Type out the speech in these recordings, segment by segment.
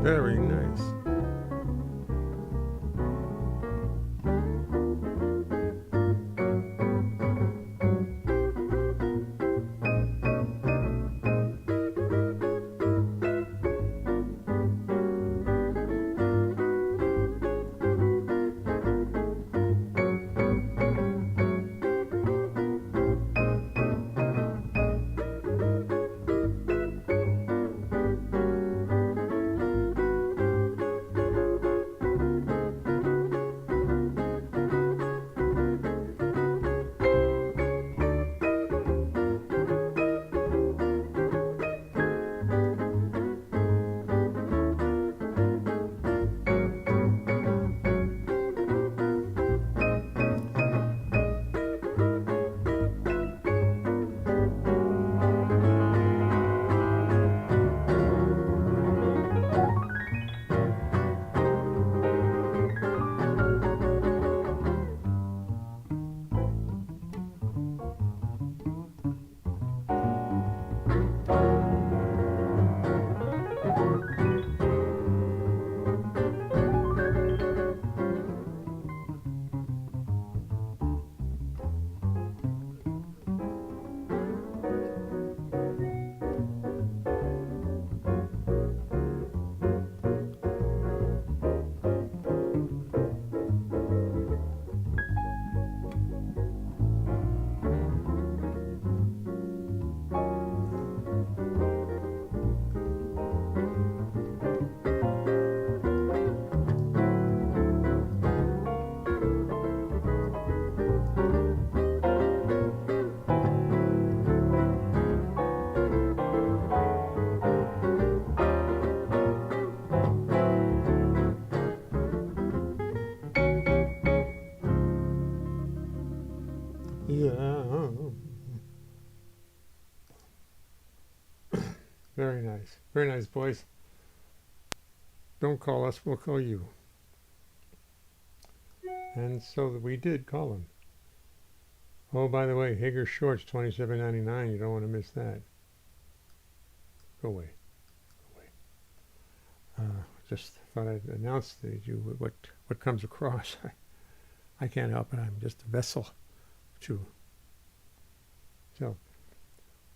Very nice. Very nice. Very nice, boys. Don't call us, we'll call you. And so we did call him. Oh, by the way, Hager Shorts, $27.99. You don't want to miss that. Go away. Go away. Just thought I'd announce to you what comes across. I can't help it. I'm just a vessel to. So,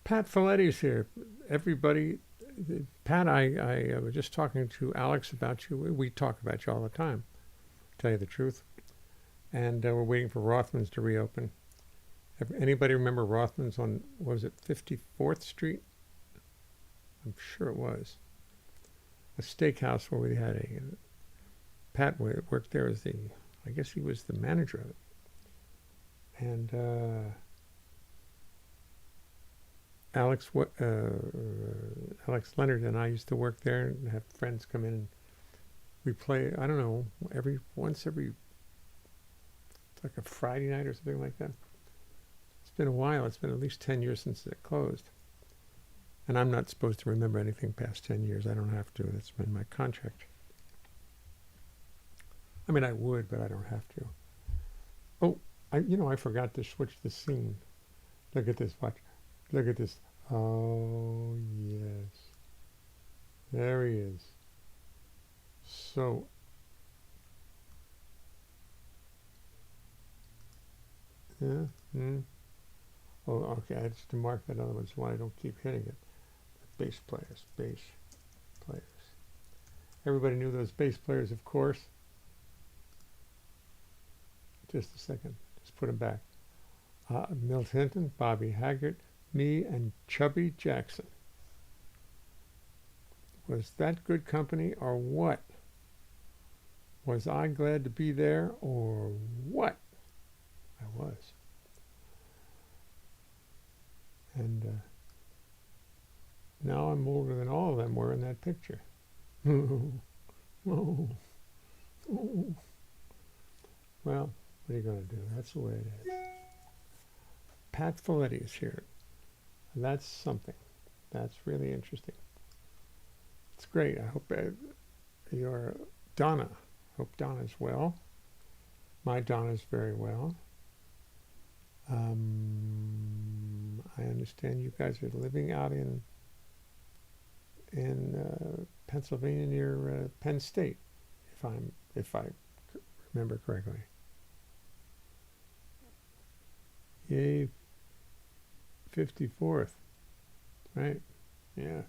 Pat Folletti's here. Everybody, Pat, I was just talking to Alex about you. We talk about you all the time, to tell you the truth. And we're waiting for Rothman's to reopen. Anybody remember Rothman's on, what was it, 54th Street? I'm sure it was. A steakhouse where we had a, Pat worked there as I guess he was the manager of it. And Alex Leonhart and I used to work there and have friends come in and we play, I don't know, once every, it's like a Friday night or something like that. It's been a while. It's been at least 10 years since it closed. And I'm not supposed to remember anything past 10 years. I don't have to. That's been my contract. I mean, I would, but I don't have to. Oh, I forgot to switch the scene. Look at this. Watch. Look at this. Oh, yes. There he is. So, yeah. Oh, okay. I just to mark that other one so I don't keep hitting it. Bass players. Everybody knew those bass players, of course. Just a second. Just put them back. Milt Hinton, Bobby Haggart, me, and Chubby Jackson. Was that good company or what? Was I glad to be there or what? I was. And now I'm older than all of them were in that picture. Oh. Well, what are you going to do? That's the way it is. Pat Folletti is here. That's something. That's really interesting. It's great. I hope you're Donna. Hope Donna's well. My Donna's very well. I understand you guys are living out in Pennsylvania near Penn State, if I remember correctly. Yay, 54th, right? Yeah.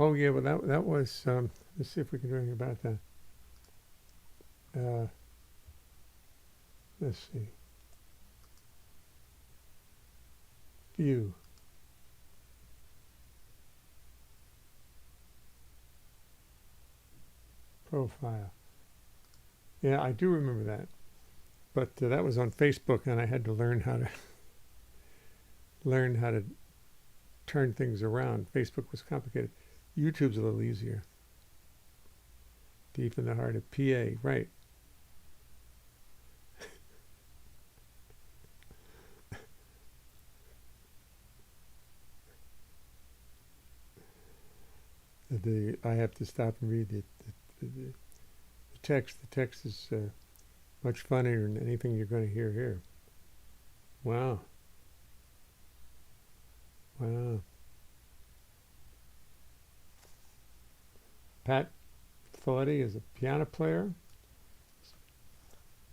Oh yeah, well that was. Let's see if we can do anything about that. Let's see. View. Profile. Yeah, I do remember that. But that was on Facebook, and I had to learn how to turn things around. Facebook was complicated. YouTube's a little easier. Deep in the heart of PA, right? I have to stop and read the text. The text is much funnier than anything you're going to hear here. Wow. Wow. Pat Folletti is a piano player,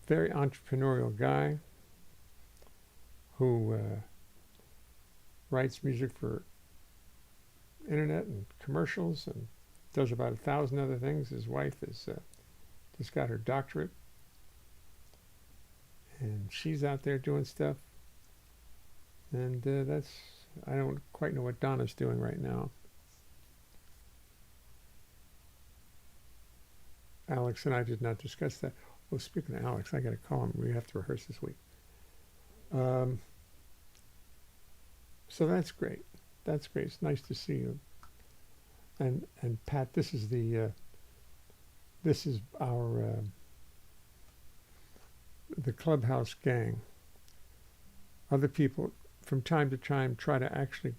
very entrepreneurial guy who writes music for internet and commercials and does about 1,000 other things. His wife is just got her doctorate, and she's out there doing stuff. And I don't quite know what Donna's doing right now. Alex and I did not discuss that. Oh, speaking of Alex, I got to call him. We have to rehearse this week. So that's great. That's great. It's nice to see you. And Pat, this is the this is our the clubhouse gang. Other people from time to time try to actually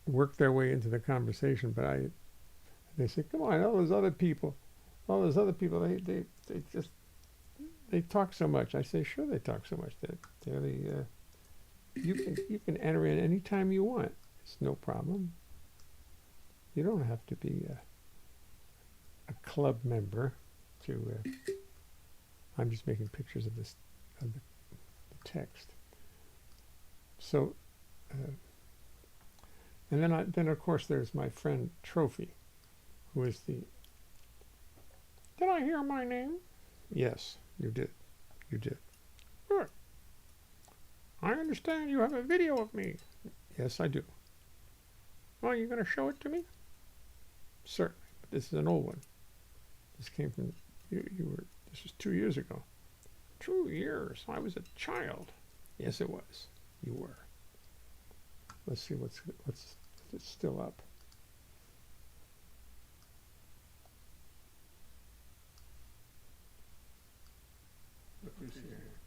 work their way into the conversation, but they say, come on, all those other people, they just, they talk so much. I say, sure, they talk so much. You can enter in any time you want. It's no problem. You don't have to be a club member to. I'm just making pictures of the text. So, and then of course there's my friend Trophy, who is the. Did I hear my name? Yes, you did. You did. Good. I understand you have a video of me. Yes, I do. Well, are you going to show it to me? Certainly. But this is an old one. This came from this was 2 years ago. 2 years. I was a child. Yes, it was. You were. Let's see what's it's still up. Let me see here.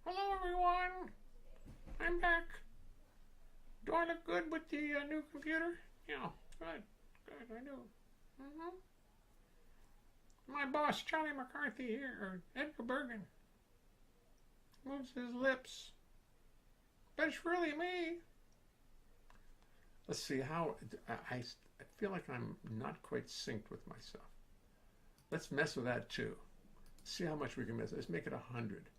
Hello, everyone. I'm back. Do I look good with the new computer? Yeah, good. Good, I do. My boss, Charlie McCarthy here, or Edgar Bergen, moves his lips. But it's really me. Let's see how, I feel like I'm not quite synced with myself. Let's mess with that too. See how much we can mess. Let's make it 100.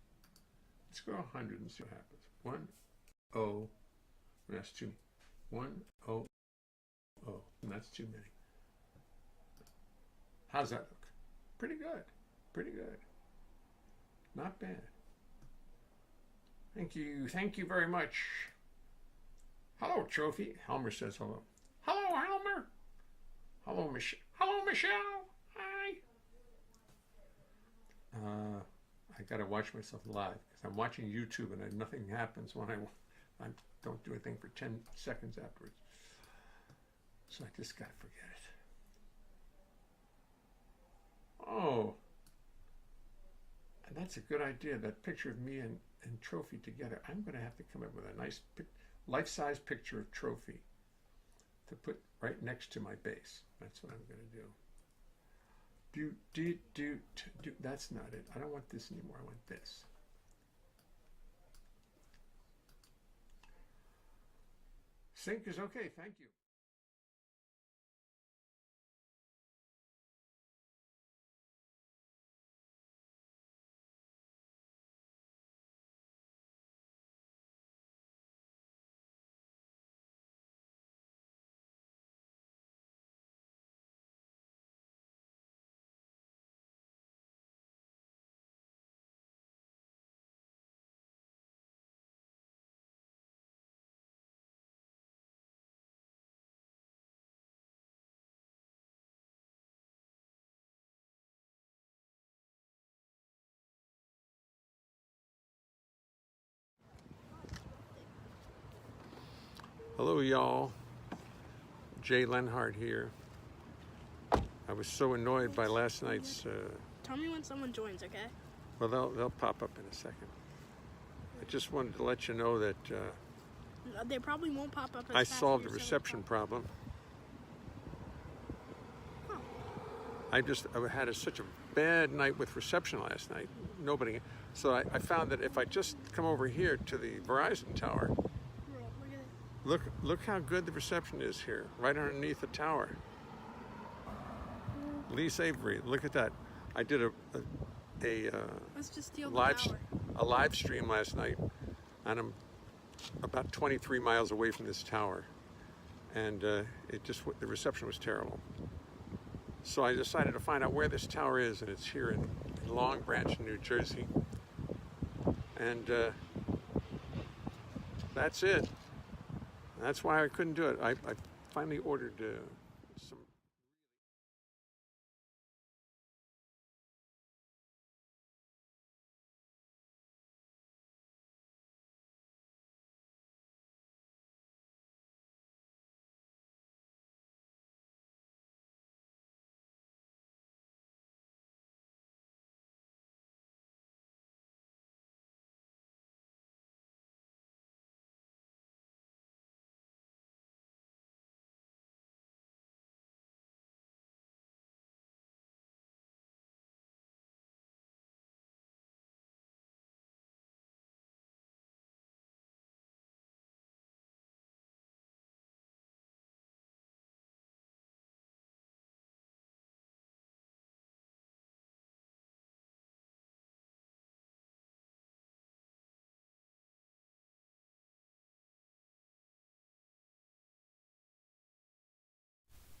Let's go 100 and see what happens. 1, 0, that's too many. 1, 0, 0, and that's too many. How's that look? Pretty good. Pretty good. Not bad. Thank you. Thank you very much. Hello, Trophy. Helmer says hello. Hello, Helmer. Hello, Michelle. Hello, Michelle. Hi. I gotta watch myself live because I'm watching YouTube and nothing happens when I don't do anything for 10 seconds afterwards. So I just gotta forget it. Oh, and that's a good idea. That picture of me and Trophy together. I'm gonna have to come up with a nice life-size picture of Trophy to put right next to my base. That's what I'm gonna do. That's not it. I don't want this anymore. I want this. Sync is okay. Thank you. Hello, y'all. Jay Lenhart here. I was so annoyed by last night's. Tell me when someone joins, okay? Well, they'll pop up in a second. I just wanted to let you know that they probably won't pop up. I solved a reception problem. Huh. I had such a bad night with reception last night. Nobody. So I found that if I just come over here to the Verizon tower. Look how good the reception is here, right underneath the tower. Lee Avery, look at that. I did a live stream last night, and I'm about 23 miles away from this tower, and the reception was terrible. So I decided to find out where this tower is, and it's here in Long Branch, New Jersey, and that's it. That's why I couldn't do it. I finally ordered some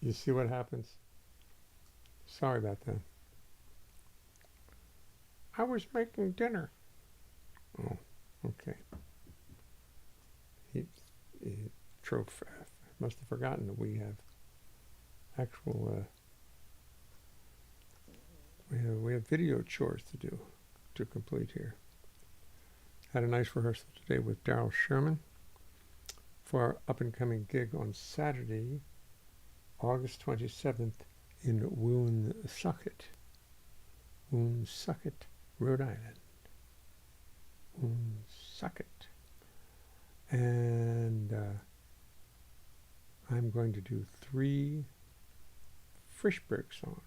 You see what happens? Sorry about that. I was making dinner. Oh, okay. He must have forgotten that we have actual we have video chores to complete here. Had a nice rehearsal today with Daryl Sherman for our up and coming gig on Saturday, August 27th in Woonsocket, Rhode Island. Woonsocket. And I'm going to do 3 Frischberg songs.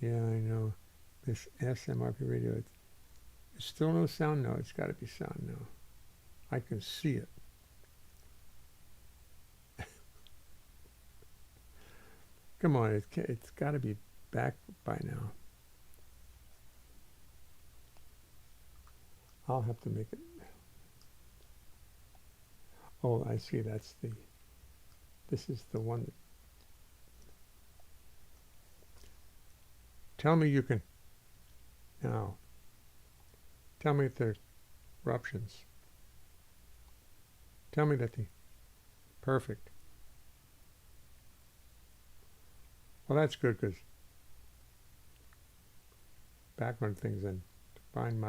Yeah, I know. This SMRP radio, it's still no sound now. It's got to be sound now. I can see it. Come on, it's got to be back by now. I'll have to make it. Oh, I see. This is the one that. Tell me you can. Now. Tell me if there's eruptions. Tell me that perfect. Well, that's good because background things and to find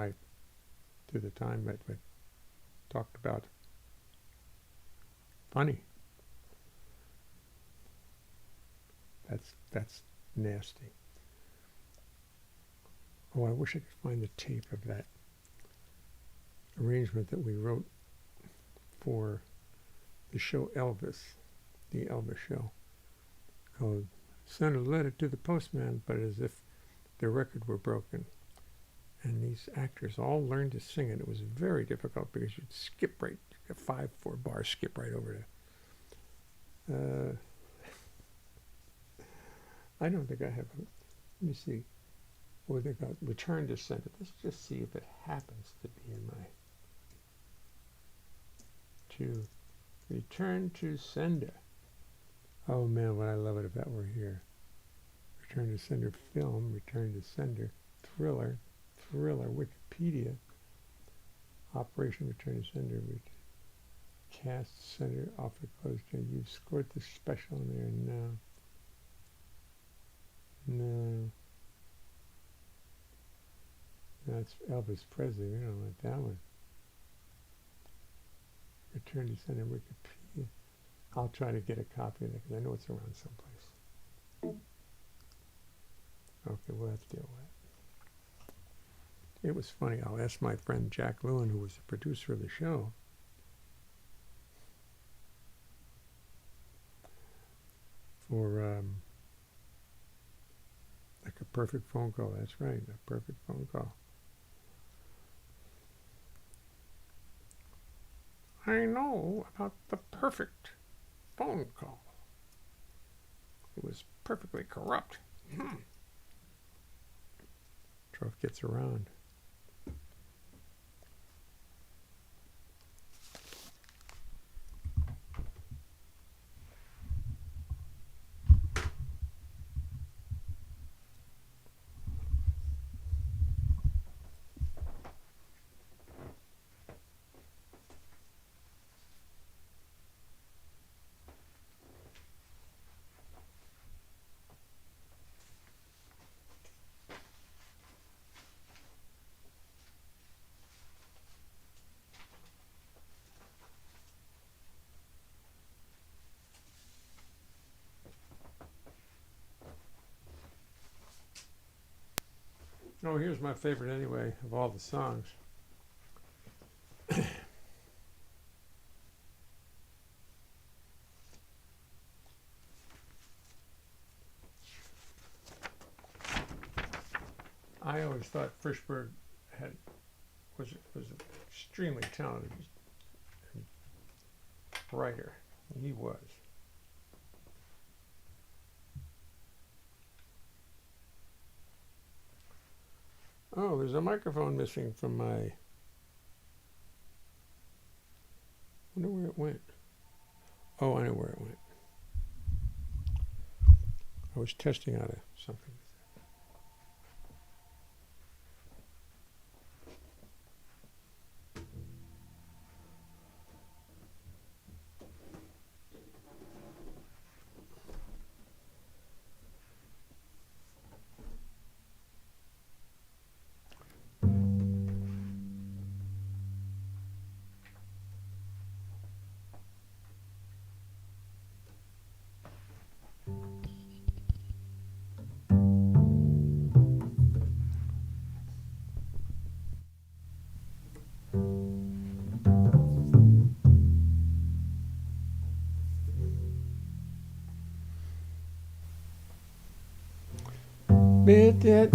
to the time that we talked about. Funny. That's nasty. Oh, I wish I could find the tape of that arrangement that we wrote for the show Elvis, the Elvis show, called "Send a Letter to the Postman," but as if the record were broken. And these actors all learned to sing it. It was very difficult because you'd skip right, a 5-4 bar skip right over to. I don't think I have. Let me see. What they got? Return to sender. Let's just see if it happens to be in my. To return to sender. Oh man, would I love it if that were here. Return to sender film. Return to sender thriller. Wikipedia. Operation Return to Sender. Cast Center offer closed. You've scored the special in there. No. That's Elvis Presley. We don't want that one. Return to Sender Wikipedia. I'll try to get a copy of it because I know it's around someplace. Okay, we'll have to deal with it. It was funny. I'll ask my friend Jack Lewin, who was the producer of the show, for like a perfect phone call. That's right, a perfect phone call. I know about the perfect phone call. It was perfectly corrupt. Truff gets around. Oh, here's my favorite anyway of all the songs. I always thought Frischberg was an extremely talented writer. He was. Oh, there's a microphone missing from my. I wonder where it went. Oh, I know where it went. I was testing out something. Bit that.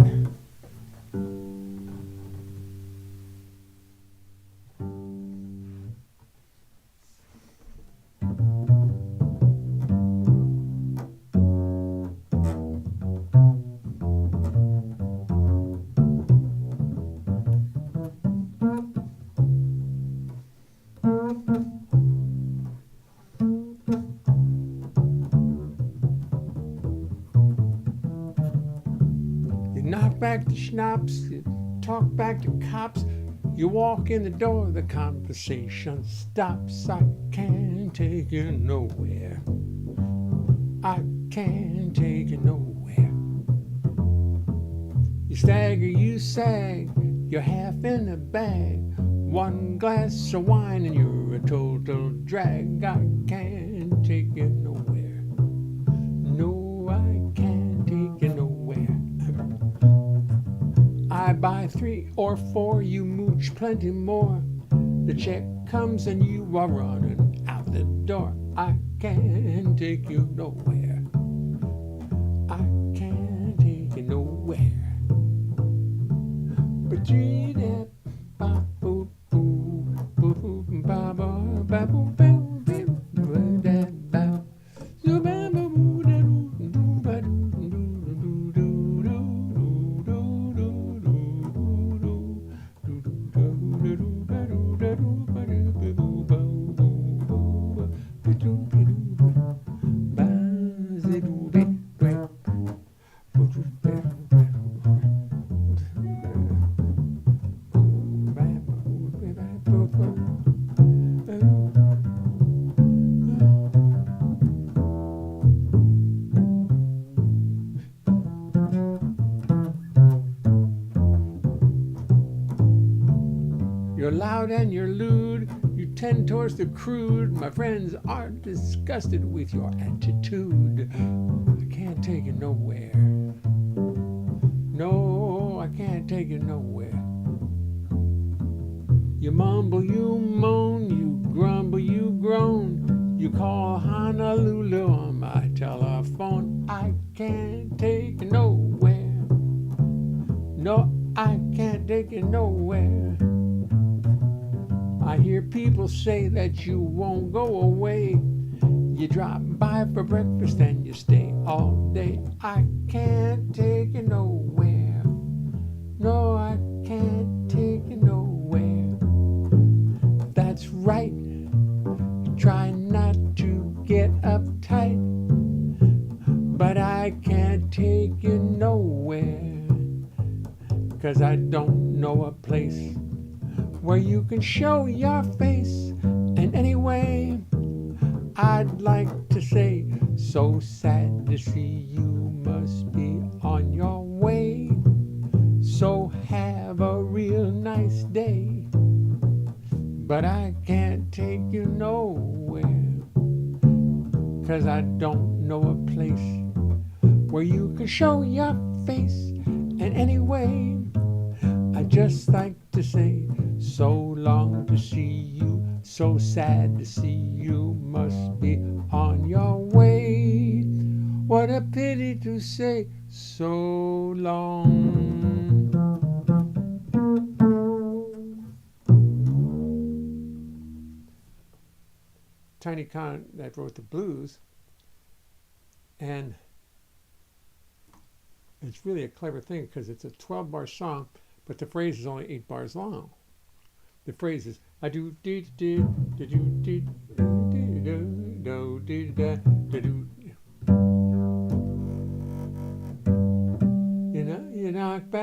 You knock back the schnapps, you talk back to cops, you walk in the door, the conversation stops. I can't take you nowhere. I can't take you nowhere. You stagger, you sag, you're half in the bag. One glass of wine and you're a total drag. I can't take you nowhere. No, I can't take you nowhere. I buy 3 or 4, you mooch plenty more. The check comes and you are running out the door. I can't take you nowhere. I can't take you nowhere. But treat it, ba boo boo, boo boo ba ba ba boo boo boo da ba, zo ba boo boo da doo doo ba doo doo doo doo doo doo doo doo doo doo ba doo da doo ba doo ba boo ba boo ba doo ba doo ba zi doo be ba boo doo ba. You're loud and you're lewd, you tend towards the crude. My friends are disgusted with your attitude. I can't take it nowhere. No, I can't take it nowhere. You mumble, you moan, you grumble, you groan. You call Honolulu on my telephone. I can't take it nowhere. No, I can't take it nowhere. I hear people say that you won't go away. You drop by for breakfast and you stay all day. I can't take it nowhere. No, I can't take it nowhere. That's right. Try not to get uptight. But I can't take you nowhere. 'Cause I don't know a place where you can show your face. And anyway, I'd like to say, so sad to see you must be on your way. So have a real nice day. But I can't take you nowhere. 'Cause I don't know a place where you can show your face. And anyway, I'd just like to say, so long to see you, so sad to see you must be on your way. What a pity to say so long. Tiny Cant that wrote the blues, and it's really a clever thing because it's a 12-bar song, but the phrase is only 8 bars long. The phrase is I do dee dee dee do dee do dee do dee do.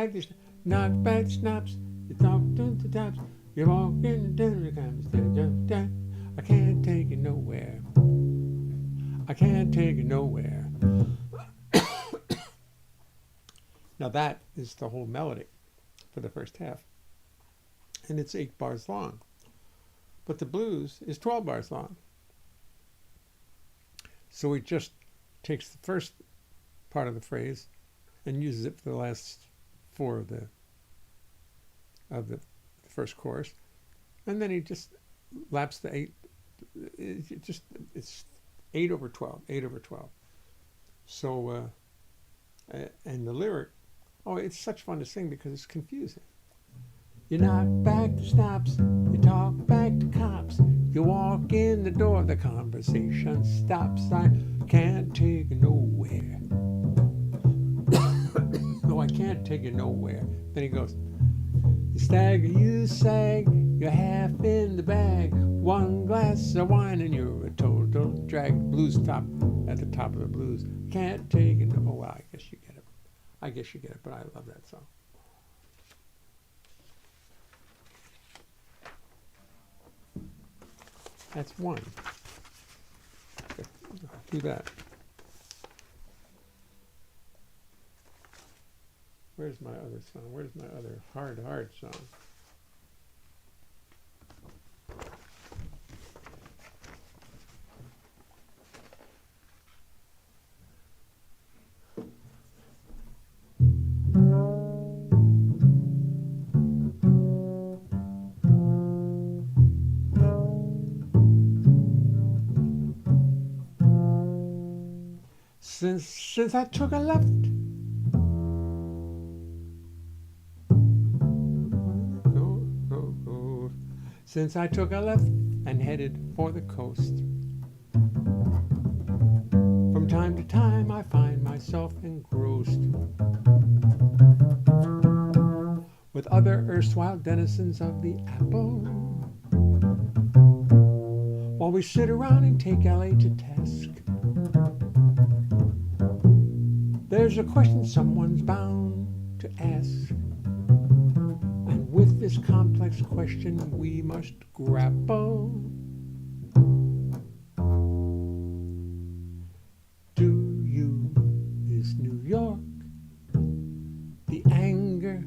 back the knock back snaps. You talk to the tops. You walk in the comes. I can't take it nowhere. I can't take it nowhere. Now that is the whole melody for the first half. And it's 8 bars long. But the blues is 12 bars long. So he just takes the first part of the phrase and uses it for the last 4 of the first chorus. And then he just laps the 8. It's 8 over 12, 8 over 12. So, and the lyric, oh, it's such fun to sing because it's confusing. You knock back the stops, you talk back to cops, you walk in the door, the conversation stops. I can't take it nowhere. No, I can't take it nowhere. Then he goes, you stagger, you sag, you're half in the bag, 1 glass of wine and you're a total drag. Blues top at the top of the blues. Can't take it. Oh, well, I guess you get it. I guess you get it, but I love that song. That's 1. Do that. Where's my other song? Where's my other hard song? Since I took a left, since I took a left and headed for the coast, from time to time I find myself engrossed with other erstwhile denizens of the apple, while we sit around and take LA to task. There's a question someone's bound to ask, and with this complex question we must grapple. Do you miss New York? The anger,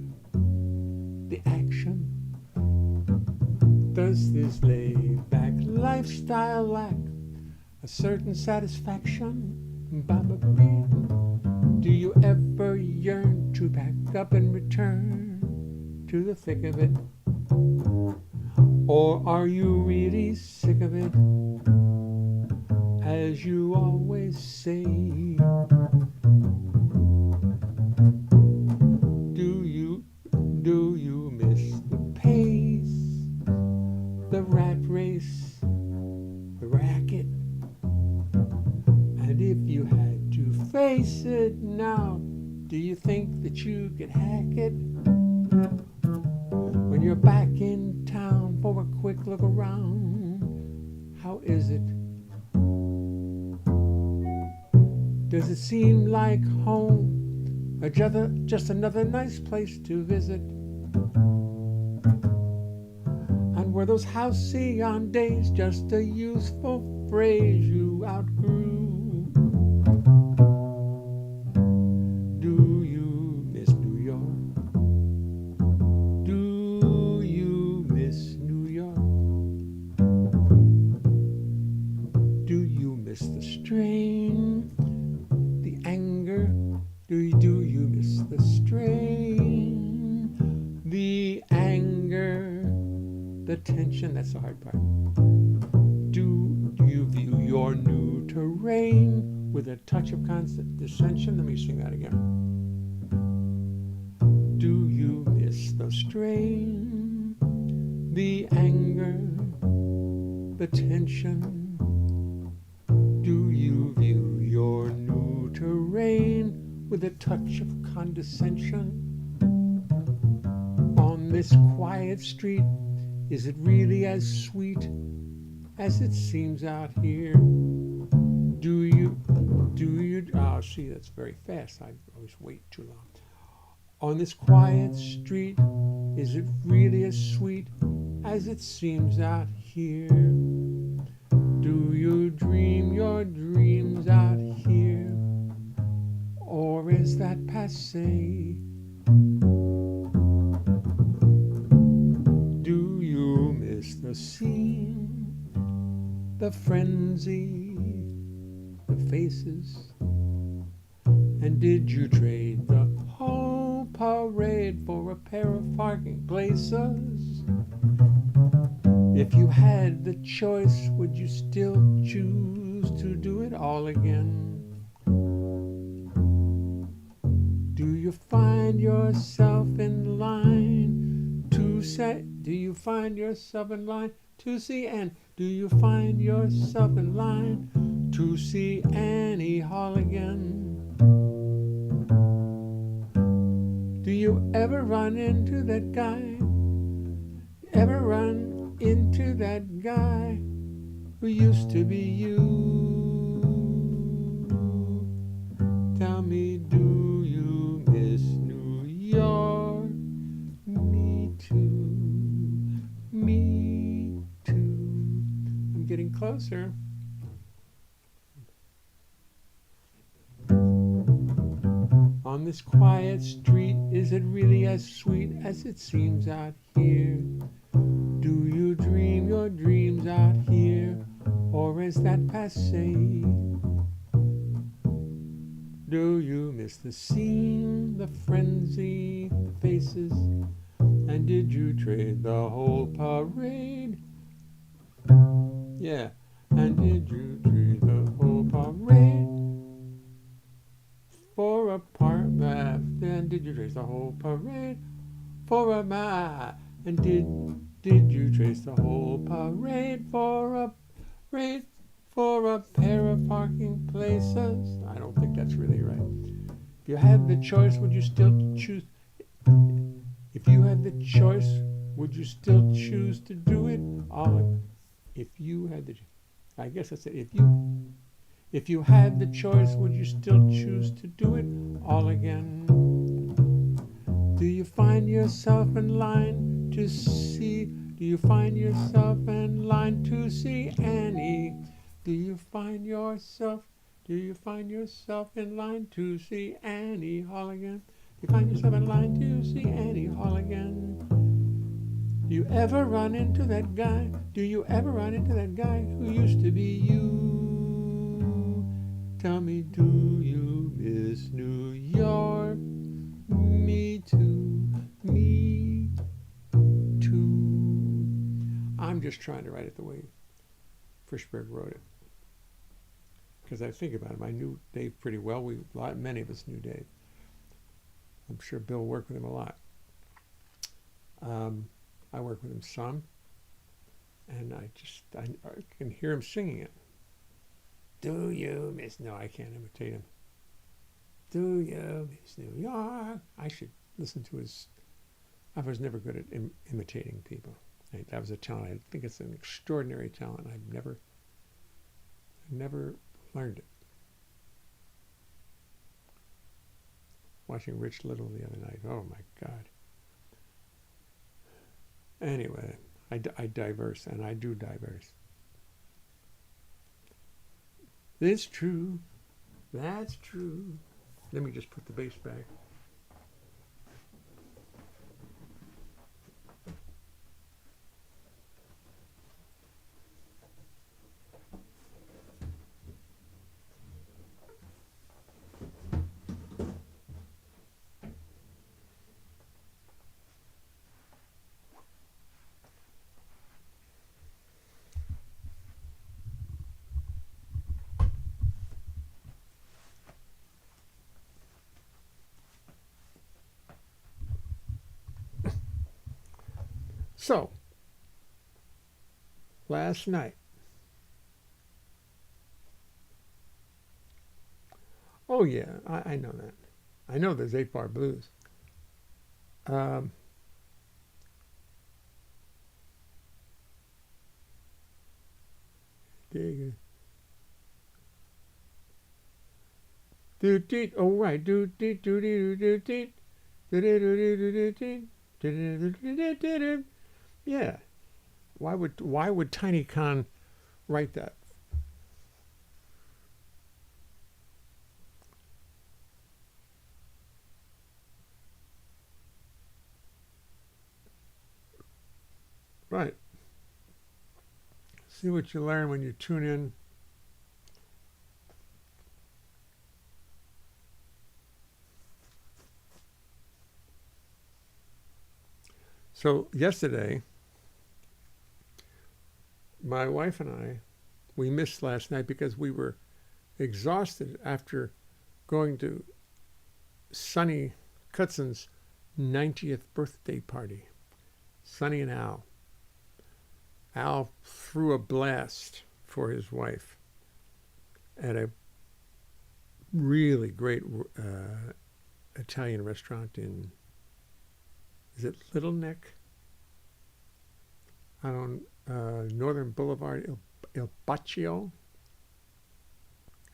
the action? Does this laid-back lifestyle lack a certain satisfaction? Ba-ba-bee. Do you ever yearn to pack up and return to the thick of it? Or are you really sick of it, as you always say? Do you miss the pace, the rat race, the racket? And if you had to face it now, do you think that you could hack it? When you're back in town for a quick look around, how is it? Does it seem like home, or just another nice place to visit? And were those halcyon days just a useful phrase you outgrew? Do you miss New York? Do you miss New York? Do you miss the strain, the anger? Do you miss the strain, the anger, the tension? That's the hard part. Do you view your new terrain with a touch of condescension? Let me sing that again. Do you miss the strain, the anger, the tension? Do you view your new terrain with a touch of condescension? On this quiet street, is it really as sweet as it seems out here? Oh, see, that's very fast. I always wait too long. On this quiet street, is it really as sweet as it seems out here? Do you dream your dreams out here? Or is that passé? Do you miss the scene, the frenzy, the faces? And did you trade the whole parade for a pair of parking places? If you had the choice, would you still choose to do it all again? Do you find yourself in line to say? Do you find yourself in line to see? And do you find yourself in line to see Annie Hall again? Do you ever run into that guy? Ever run into that guy who used to be you? Tell me, do you miss New York? Me too, me too. I'm getting closer. On this quiet street, is it really as sweet as it seems out here? Do you dream your dreams out here, or is that passé? Do you miss the scene, the frenzy, the faces? And did you trade the whole parade? Yeah, and did you trade the whole parade for a part map? Then did you trace the whole parade for a map? And did you trace the whole parade for a parade for a pair of parking places? I don't think that's really right. If you had the choice, would you still choose? If you had the choice, would you still choose to do it all? If you had the, I guess that's it. If you had the choice, would you still choose to do it all again? Do you find yourself in line to see? Do you find yourself in line to see Annie? Do you find yourself in line to see Annie Hall again? Do you find yourself in line to see Annie Hall again? Do you ever run into that guy? Do you ever run into that guy who used to be you? Tell me, do you miss New York? Me too, me too. I'm just trying to write it the way Frischberg wrote it. Because I think about him, I knew Dave pretty well. Many of us knew Dave. I'm sure Bill worked with him a lot. I worked with him some, and I can hear him singing it. Do you miss? No, I can't imitate him. Do you miss New York? I should listen to his. I was never good at imitating people. That was a talent. I think it's an extraordinary talent. I've never learned it. Watching Rich Little the other night. Oh my God. Anyway, I diverse, and I do diverse. It's true. That's true. Let me just put the bass back. So, last night, oh yeah, I know that. I know there's 8-bar blues. Do deet. Oh right. Do deet. Do deet. Do deet. Yeah. Why would Tiny Khan write that? Right. See what you learn when you tune in. So yesterday, my wife and I, we missed last night because we were exhausted after going to Sonny Cutson's 90th birthday party. Sonny and Al. Al threw a blast for his wife at a really great Italian restaurant in, is it Little Neck? I don't, Northern Boulevard, Il Pacio.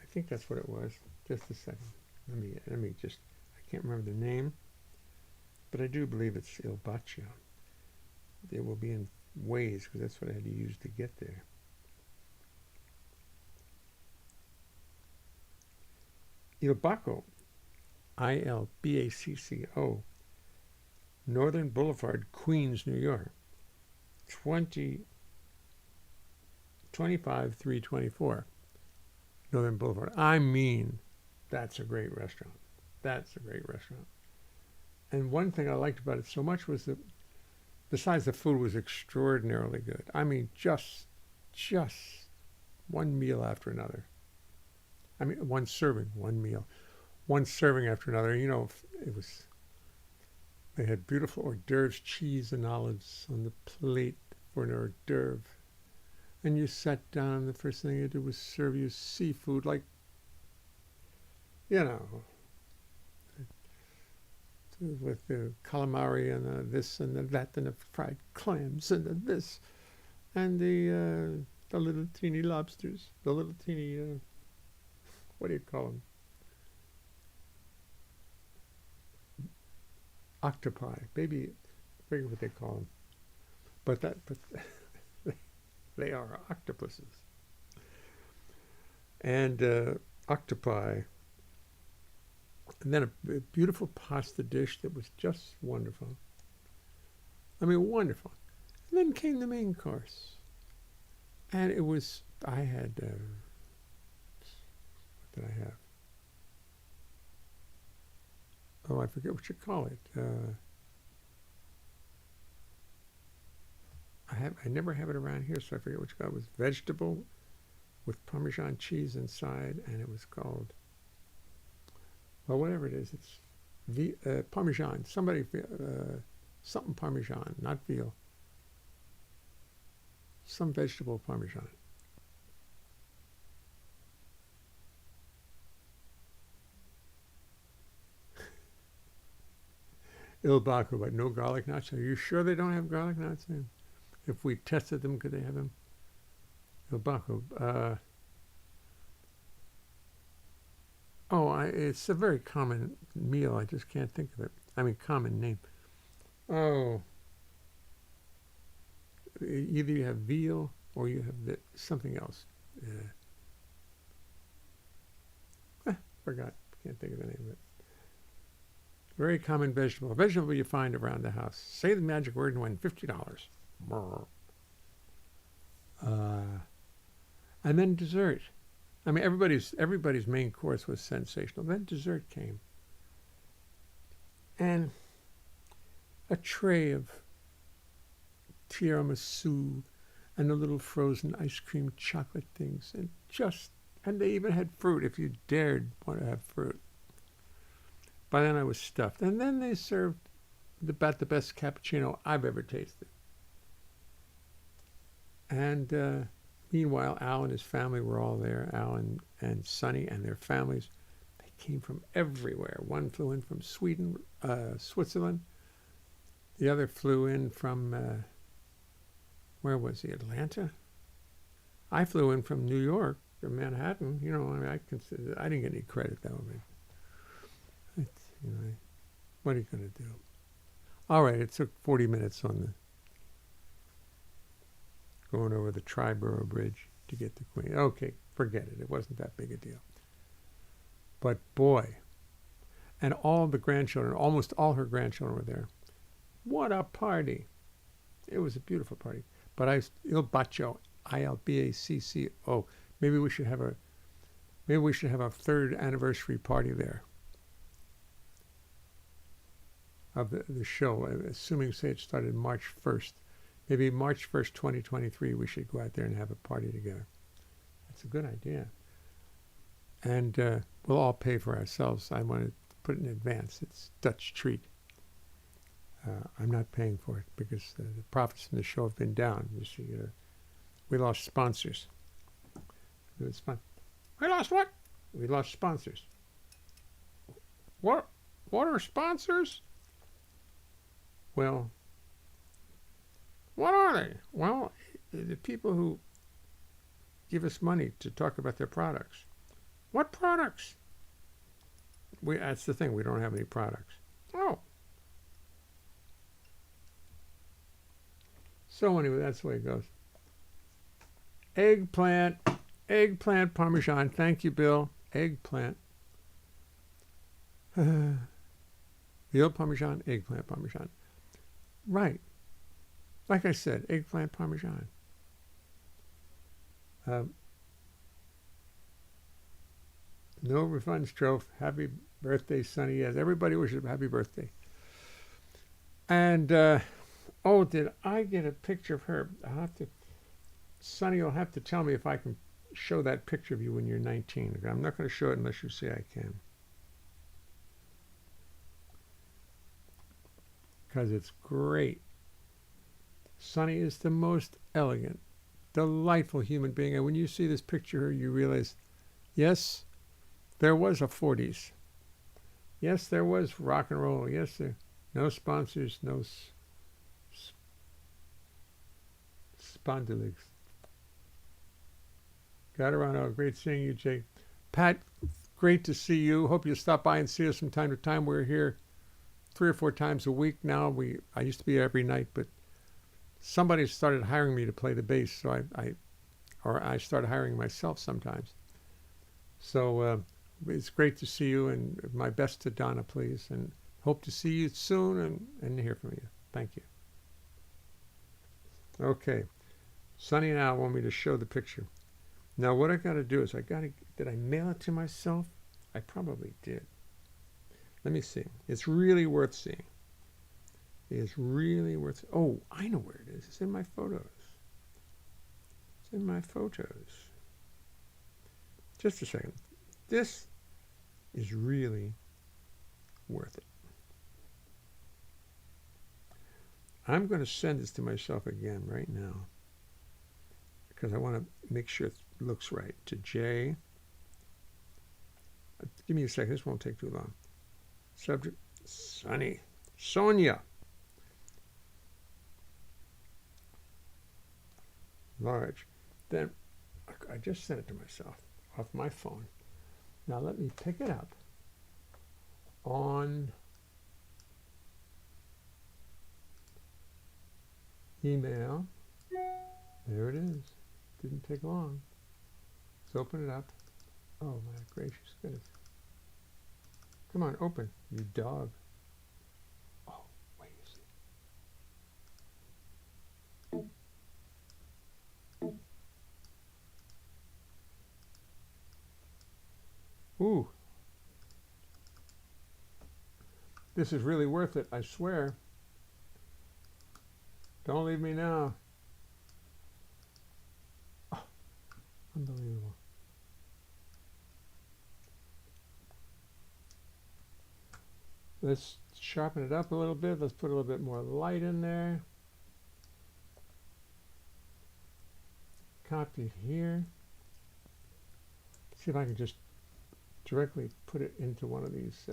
I think that's what it was. Just a second. Let me just, I can't remember the name, but I do believe it's Il Bacio. It will be in Waze because that's what I had to use to get there. Il Bacco, Ilbacco, Northern Boulevard, Queens, New York, 25324 Northern Boulevard. I mean, that's a great restaurant. That's a great restaurant. And one thing I liked about it so much was that besides the food was extraordinarily good. I mean, just one meal after another. I mean, one serving, one meal, one serving after another. You know, it was. They had beautiful hors d'oeuvres, cheese and olives on the plate for an hors d'oeuvre. And you sat down, the first thing they did was serve you seafood, like, you know, with the calamari and the this and the that and the fried clams and the this and the little teeny lobsters, the little teeny, what do you call them? Octopi, baby, I forget what they call them, but they are octopuses, and octopi, and then a beautiful pasta dish that was just wonderful. I mean, wonderful. And then came the main course, and it was, I had, what did I have? Oh, I forget what you call it. I never have it around here, so I forget what you call it. It was vegetable with Parmesan cheese inside, and it was called, well, whatever it is. It's Parmesan. Something Parmesan, not veal. Some vegetable Parmesan. Il Bacco, but no garlic knots. Are you sure they don't have garlic knots in? If we tested them, could they have them? Il Bacco. It's a very common meal. I just can't think of it. I mean, common name. Oh, either you have veal or you have something else. Forgot. Can't think of the name of it. Very common vegetable. A vegetable you find around the house. Say the magic word and win $50. And then dessert. I mean, everybody's main course was sensational. Then dessert came. And a tray of tiramisu and the little frozen ice cream chocolate things. And they even had fruit if you dared want to have fruit. By then I was stuffed. And then they served about the best cappuccino I've ever tasted. And meanwhile, Al and his family were all there. Al and Sonny and their families. They came from everywhere. One flew in from Sweden, Switzerland. The other flew in from, where was he, Atlanta? I flew in from New York, from Manhattan. You know, I mean, I didn't get any credit though. I mean, What are you going to do? All right, it took 40 minutes on the going over the Triborough Bridge to get the Queen. Okay, forget it. It wasn't that big a deal. But boy, and all the grandchildren, almost all her grandchildren were there. What a party! It was a beautiful party. But Il Baccio, Ilbacco. Maybe we should have a third anniversary party there of the show. Assuming, say, it started March 1st. Maybe March 1st, 2023, we should go out there and have a party together. That's a good idea. And we'll all pay for ourselves. I want to put it in advance. It's Dutch treat. I'm not paying for it because the profits from the show have been down. You see, we lost sponsors. It's fun. We lost what? We lost sponsors. What? What are sponsors? Well, what are they? Well, the people who give us money to talk about their products. What products? That's the thing. We don't have any products. Oh. So anyway, that's the way it goes. Eggplant Parmesan. Thank you, Bill. Eggplant. Veal Parmesan, eggplant Parmesan. Right. Like I said, eggplant Parmesan. No refunds, Trove. Happy birthday, Sonny. Yes, everybody wishes a happy birthday. And, did I get a picture of her? Sonny will have to tell me if I can show that picture of you when you're 19. I'm not going to show it unless you say I can. Because it's great. Sonny is the most elegant, delightful human being. And when you see this picture, you realize, yes, there was a 40s. Yes, there was rock and roll. Yes, no sponsors, no spondylics. Gatarano, great seeing you, Jake. Pat, great to see you. Hope you'll stop by and see us from time to time. We're here 3 or 4 times a week now. I used to be every night, but somebody started hiring me to play the bass, so I started hiring myself sometimes. So it's great to see you, and my best to Donna, please, and hope to see you soon and hear from you. Thank you. Okay, Sonny and Al want me to show the picture. Now what I got to do is did I mail it to myself? I probably did. Let me see. It's really worth seeing. It's really worth. Oh, I know where it is. It's in my photos. It's in my photos. Just a second. This is really worth it. I'm going to send this to myself again right now because I want to make sure it looks right. To Jay. Give me a second. This won't take too long. Subject, Sonny. Sonia. Large. Then I just sent it to myself off my phone. Now let me pick it up on email. There it is. Didn't take long. Let's open it up. Oh my gracious goodness. Come on, open, you dog. Oh, wait a second. Ooh. This is really worth it, I swear. Don't leave me now. Oh, unbelievable. Let's sharpen it up a little bit. Let's put a little bit more light in there. Copy it here. See if I can just directly put it into one of these.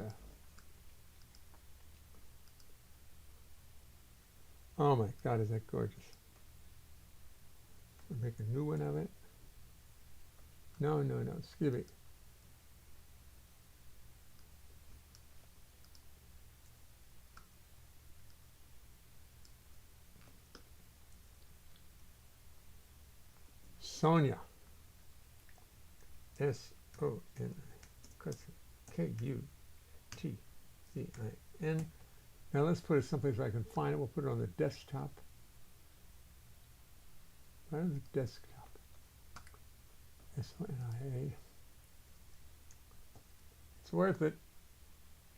Oh my God, is that gorgeous? I'll make a new one of it. No, excuse me. Sonia. S-O-N-I. K-U-T-Z-I-N. Now let's put it someplace where I can find it. We'll put it on the desktop. Right on the desktop. S-O-N-I-A. It's worth it.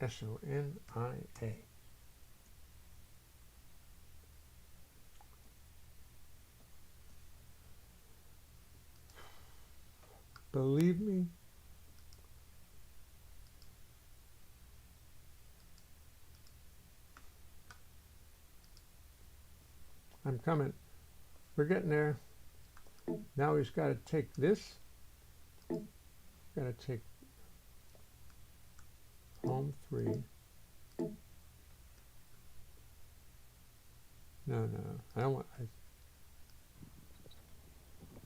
S-O-N-I-A. Believe me, I'm coming. We're getting there. Now we've got to take this. Got to take home 3. No, I don't want.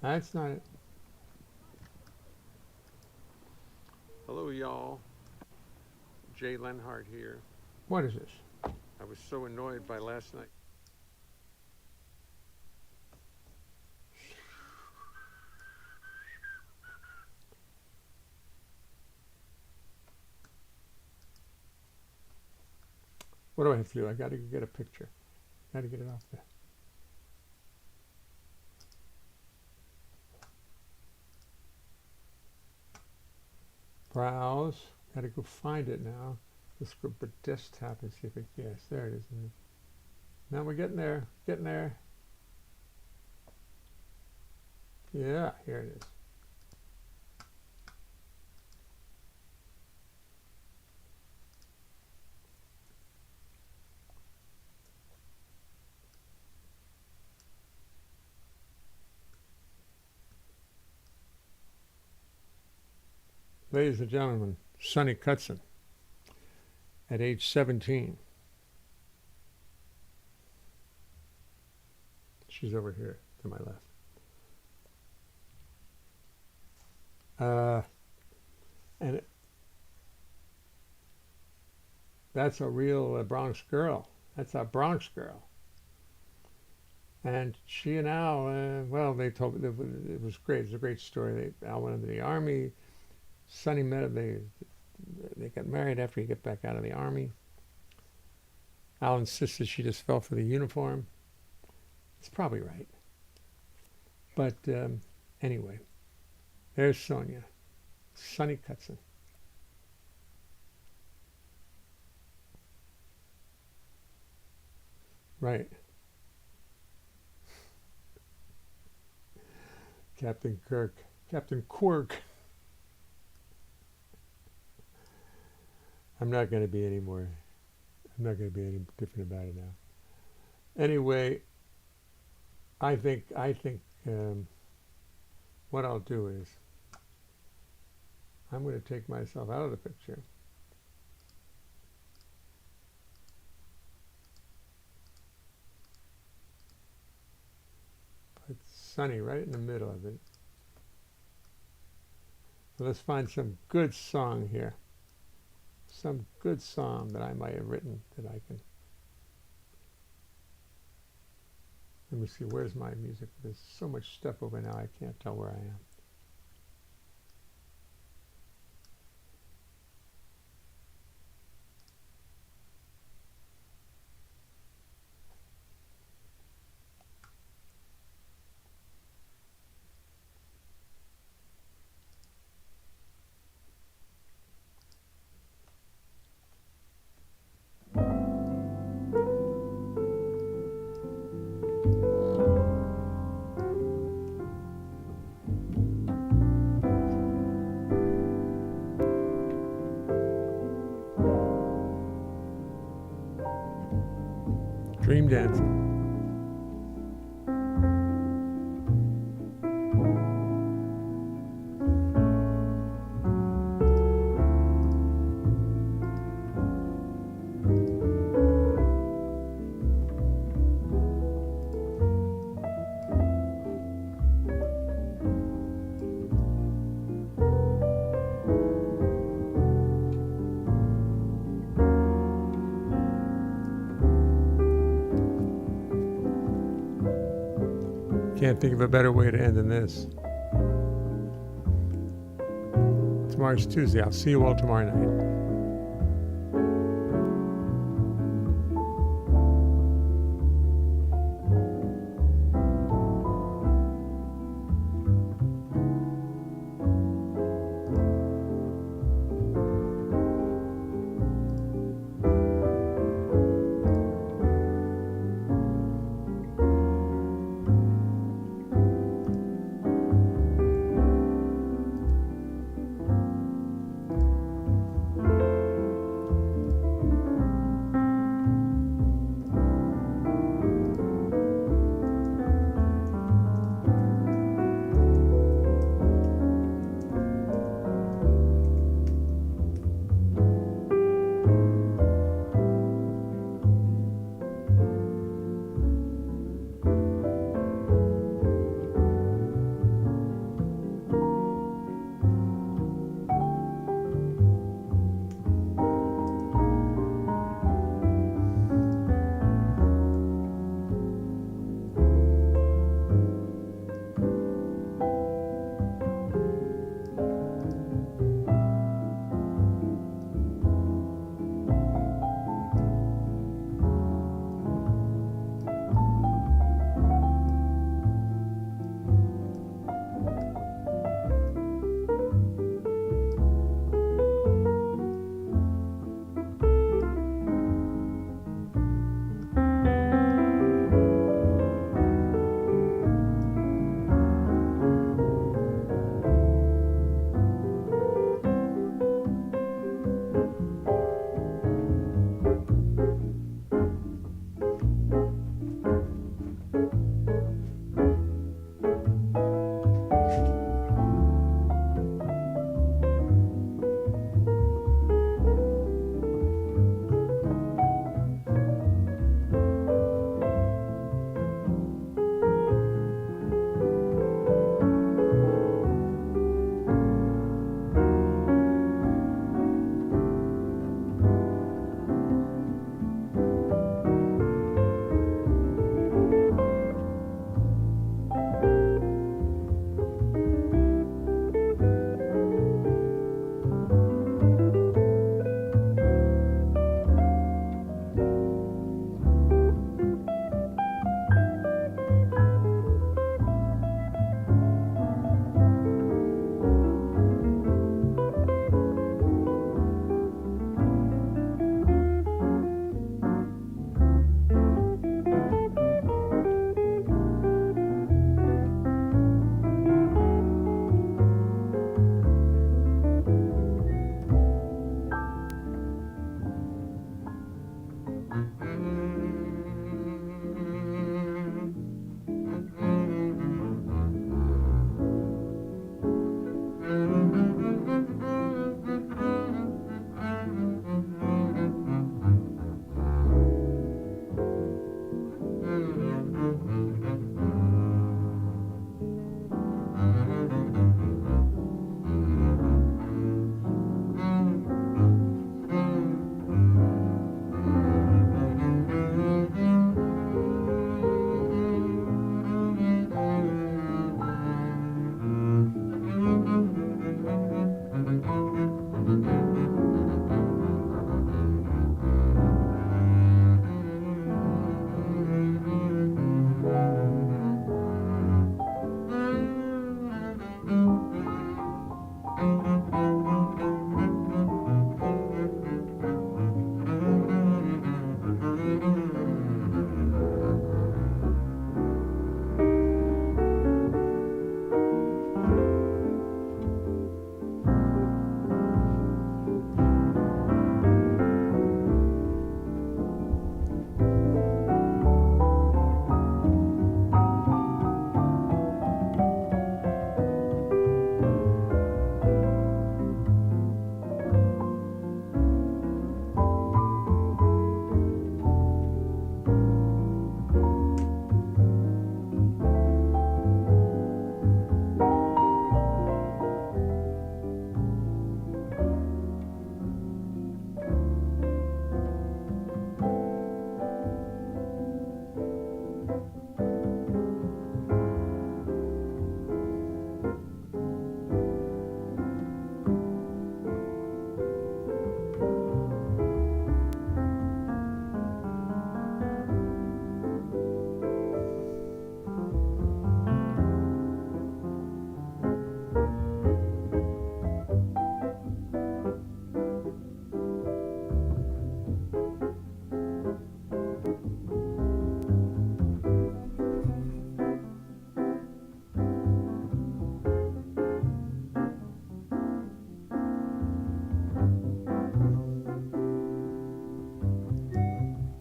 That's not it. Hello, y'all. Jay Lenhart here. What is this? I was so annoyed by last night. What do I have to do? I got to get a picture. Got to get it off there. Browse. Got to go find it now. Let's go to desktop and see if it. Yes, there it is. Now we're getting there. Getting there. Yeah, here it is. Ladies and gentlemen, Sonny Cutson, at age 17. She's over here to my left. And that's a real Bronx girl. That's a Bronx girl. And she and Al, well, they told me it was great. It was a great story. Al went into the Army. Sonny met him. They got married after he got back out of the Army. Al insisted she just fell for the uniform. It's probably right. But anyway, there's Sonia. Sonny Cutson. Right. Captain Kirk. Captain Quirk. I'm not going to be any different about it now. Anyway, I think what I'll do is I'm going to take myself out of the picture. Put Sonny right in the middle of it. So let's find some good song here. Some good song that I might have written that I can. Let me see, where's my music? There's so much stuff over now, I can't tell where I am. Dream dancing. Can't think of a better way to end than this. Tomorrow's Tuesday. I'll see you all tomorrow night.